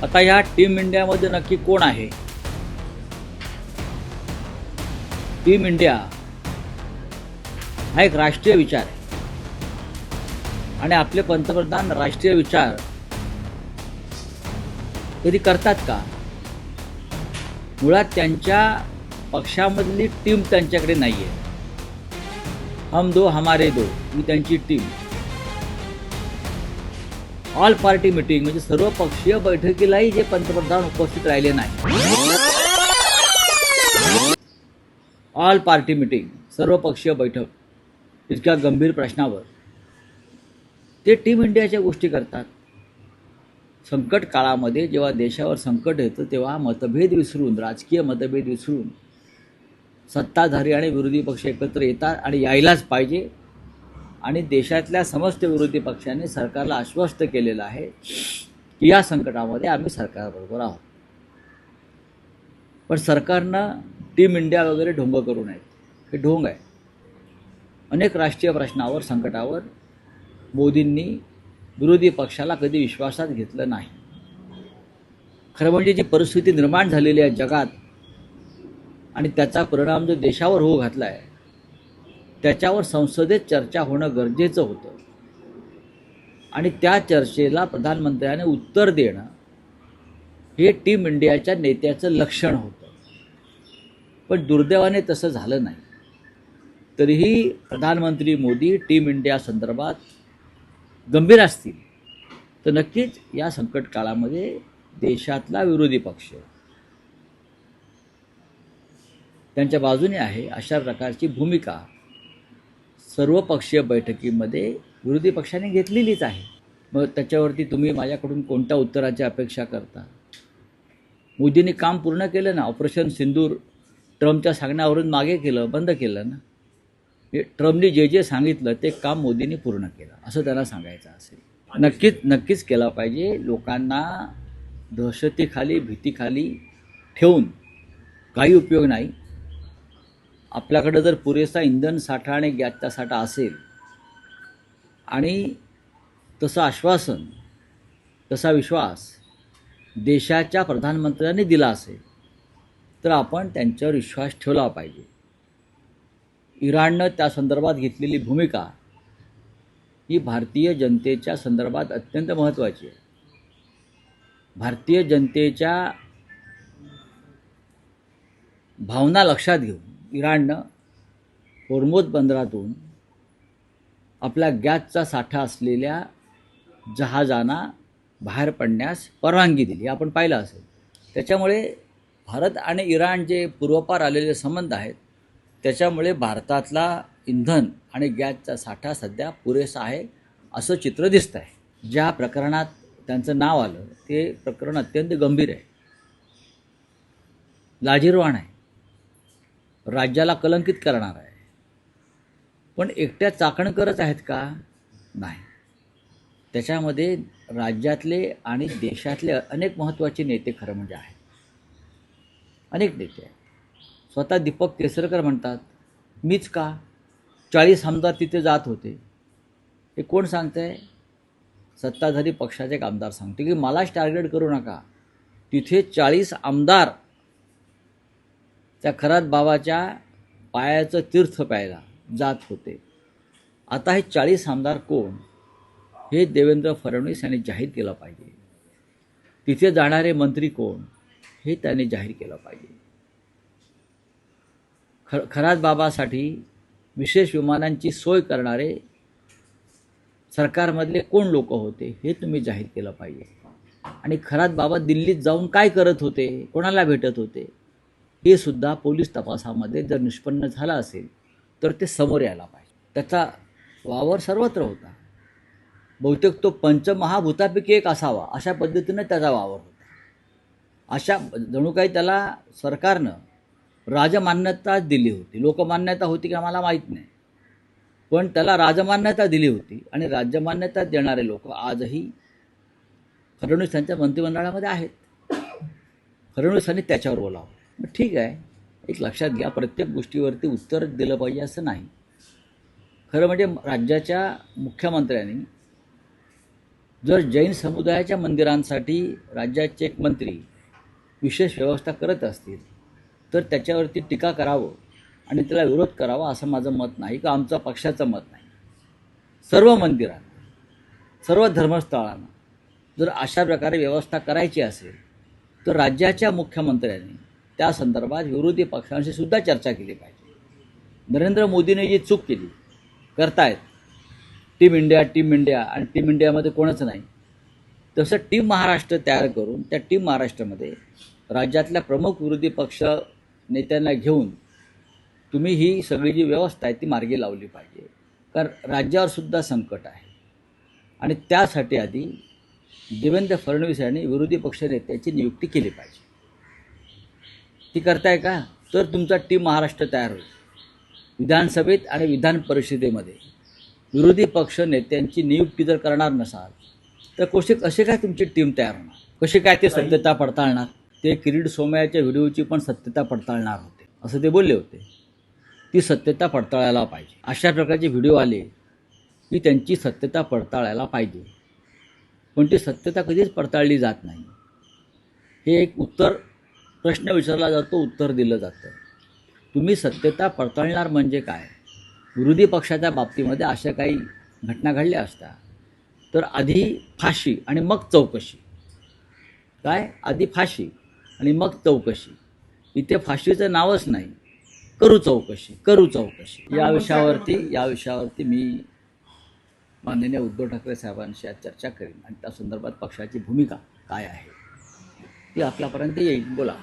आता ह्या टीम इंडियामध्ये नक्की कोण आहे? टीम इंडिया हा एक राष्ट्रीय विचार आहे आणि आपले पंतप्रधान राष्ट्रीय विचार कधी करतात का? मुळात त्यांच्या पक्षामधली टीम त्यांच्याकडे नाही आहे. हम दो हमारे दो ही त्यांची टीम. ऑल पार्टी मीटिंग म्हणजे सर्व पक्षीय बैठकीलाही जे पंतप्रधान उपस्थित राहिले नाही. ऑल पार्टी मीटिंग सर्व पक्षीय बैठक इतक्या गंभीर प्रश्नावर ते टीम इंडियाच्या गोष्टी करतात. संकट काळामध्ये जेव्हा देशावर संकट येतं तेव्हा मतभेद विसरून, राजकीय मतभेद विसरून सत्ताधारी आणि विरोधी पक्ष एकत्र येतात आणि यायलाच पाहिजे. आणि देशातल्या समस्त विरोधी पक्षांनी सरकारला आश्वस्त केलेलं आहे की या संकटामध्ये आम्ही सरकारबरोबर आहोत. पण सरकारनं टीम इंडिया वगैरे ढोंग करू नयेत. हे ढोंग आहे. अनेक राष्ट्रीय प्रश्नावर, संकटावर मोदींनी विरोधी पक्षाला कधी विश्वासात घेतलं नाही. खरं म्हणजे जी परिस्थिती निर्माण झालेली आहे जगात आणि त्याचा परिणाम जो देशावर होऊ घातला आहे त्याच्यावर संसदेत चर्चा होणं गरजेचं होतं आणि त्या चर्चेला प्रधानमंत्र्याने उत्तर देणं हे टीम इंडियाच्या नेत्याचं लक्षण होतं. पण दुर्दैवाने तसं झालं नाही. तरीही प्रधानमंत्री मोदी टीम इंडिया संदर्भात गंभीर असतील तर नक्कीच या संकट काळामध्ये देशातला विरोधी पक्ष त्यांच्या बाजूने आहे अशा प्रकारची भूमिका सर्वपक्षीय बैठकीमध्ये विरोधी पक्षाने घेतलेलीच आहे. मग त्याच्यावरती तुम्ही माझ्याकडून कोणत्या उत्तराची अपेक्षा करता? मोदींनी काम पूर्ण केलं ना. ऑपरेशन सिंदूर ट्रम्पच्या सांगण्यावरून मागे केलं, बंद केलं ना. ट्रम्पनी जे जे सांगितलं ते काम मोदींनी पूर्ण केलं असं त्यांना सांगायचं असेल. नक्कीच केलं पाहिजे. लोकांना दहशतीखाली, भीतीखाली ठेवून काही उपयोग नाही. आपल्याकडं जर पुरेसा इंधन साठा आणि गॅसचा साठा असेल आणि तसं आश्वासन, तसा विश्वास देशाच्या प्रधानमंत्र्यांनी दिला असेल तर आपण त्यांच्यावर विश्वास ठेवला पाहिजे. इराणनं त्या संदर्भात घेतलेली भूमिका ही भारतीय जनतेच्या संदर्भात अत्यंत महत्त्वाची आहे. भारतीय जनतेच्या भावना लक्षात घेऊन इराणनं होर्मुझ बंदरातून आपल्या गॅसचा साठा असलेल्या जहाजांना बाहेर पडण्यास परवानगी दिली. आपण पाहिलं असेल. त्याच्यामुळे भारत आणि इराण जे पूर्वपार आलेले संबंध आहेत त्याच्यामुळे भारतातला इंधन आणि गॅसचा साठा सध्या पुरेसा आहे असं चित्र दिसतं आहे. ज्या प्रकरणात त्यांचं नाव आलं ते प्रकरण अत्यंत गंभीर आहे, लाजिरवाण आहे, राज्याला कलंकित करणार आहे. पण एकट्या चाकणकरच आहेत का? नाही. त्याच्यामध्ये राज्यातले आणि देशातले अनेक महत्त्वाचे नेते खरं म्हणजे आहेत. अनेक नेते आहेत. स्वतः दीपक केसरकर म्हणतात मीच का? 40 आमदार तिथे जात होते. हे कोण सांगतंय? सत्ताधारी पक्षाचे एक आमदार सांगते की मलाच टार्गेट करू नका. तिथे 40 आमदार त्या खरात बाबाच्या पायाचं तीर्थ प्यायला जात होते. आता हे 40 आमदार कोण हे देवेंद्र फडणवीस यांनी जाहीर केलं पाहिजे. तिथे जाणारे मंत्री कोण हे त्यांनी जाहीर केलं पाहिजे. खरात बाबासाठी विशेष विमानांची सोय करणारे सरकारमधले कोण लोक होते हे तुम्ही जाहीर केलं पाहिजे. आणि खरात बाबा दिल्लीत जाऊन काय करत होते, कोणाला भेटत होते हे सुद्धा पोलीस तपासामध्ये जर निष्पन्न झालं असेल तर ते समोर यायला पाहिजे. त्याचा वावर सर्वत्र होता. बहुतेक तो पंचमहाभूतापैकी एक असावा अशा पद्धतीनं त्याचा वावर होता. अशा जणू काही त्याला सरकारनं राजमान्यता दिली होती. लोकमान्यता होती का मला माहीत नाही, पण त्याला राजमान्यता दिली होती. आणि राज्यमान्यता देणारे लोक आजही फडणवीस यांच्या मंत्रिमंडळामध्ये आहेत. फडणवीसांनी त्याच्यावर बोलावं. ठीक आहे, एक लक्षात घ्या, प्रत्येक गोष्टीवरती उत्तर दिलं पाहिजे असं नाही. खरं म्हणजे राज्याच्या मुख्यमंत्र्यांनी जर जैन समुदायाच्या मंदिरांसाठी राज्याचे एक मंत्री विशेष व्यवस्था करत असतील तर त्याच्यावरती टीका करावं आणि त्याला विरोध करावा असं माझं मत नाही किंवा आमचं पक्षाचं मत नाही. सर्व मंदिरांना, सर्व धर्मस्थळांना जर अशा प्रकारे व्यवस्था करायची असेल तर राज्याच्या मुख्यमंत्र्यांनी त्या संदर्भात विरोधी पक्षांशी सुद्धा चर्चा केली पाहिजे. नरेंद्र मोदीने जी चूक केली करतायत, टीम इंडिया आणि टीम इंडियामध्ये कोणच नाही, तसं टीम महाराष्ट्र तयार करून त्या टीम महाराष्ट्रामध्ये राज्यातल्या प्रमुख विरोधी पक्ष नेत्यांना घेऊन तुम्ही ही सगळी जी व्यवस्था आहे ती मार्गी लावली पाहिजे. कारण राज्यावर सुद्धा संकट आहे आणि त्यासाठी आधी देवेंद्र फडणवीस यांनी विरोधी पक्ष नेत्याची नियुक्ती केली पाहिजे. ती करताय का? तर तुमचा टीम महाराष्ट्र तयार होईल. विधानसभेत आणि विधान परिषदेमध्ये विरोधी पक्ष नेत्यांची नियुक्ती जर करणार नसाल तर कसे काय तुमची टीम तयार होणार? कशी काय ते सत्यता पडताळणार? ते किरीट सोमय्याच्या व्हिडिओची पण सत्यता पडताळणार होते असं ते बोलले होते. ती सत्यता पडताळायला पाहिजे. अशा प्रकारचे व्हिडिओ आले की त्यांची सत्यता पडताळायला पाहिजे, पण ती सत्यता कधीच पडताळली जात नाही. हे एक प्रश्न विचारला जातो, उत्तर दिलं जातं. तुम्ही सत्यता पडताळणार म्हणजे काय? विरोधी पक्षाच्या बाबतीमध्ये अशा काही घटना घडल्या असता तर आधी फाशी आणि मग चौकशी. काय? आधी फाशी आणि मग चौकशी. इथे फाशीचं नावच नाही, करू चौकशी. या विषयावरती मी माननीय उद्धव ठाकरे साहेबांशी आज चर्चा करेन आणि त्या संदर्भात पक्षाची भूमिका काय आहे ती आपल्यापर्यंत येईल. बोला.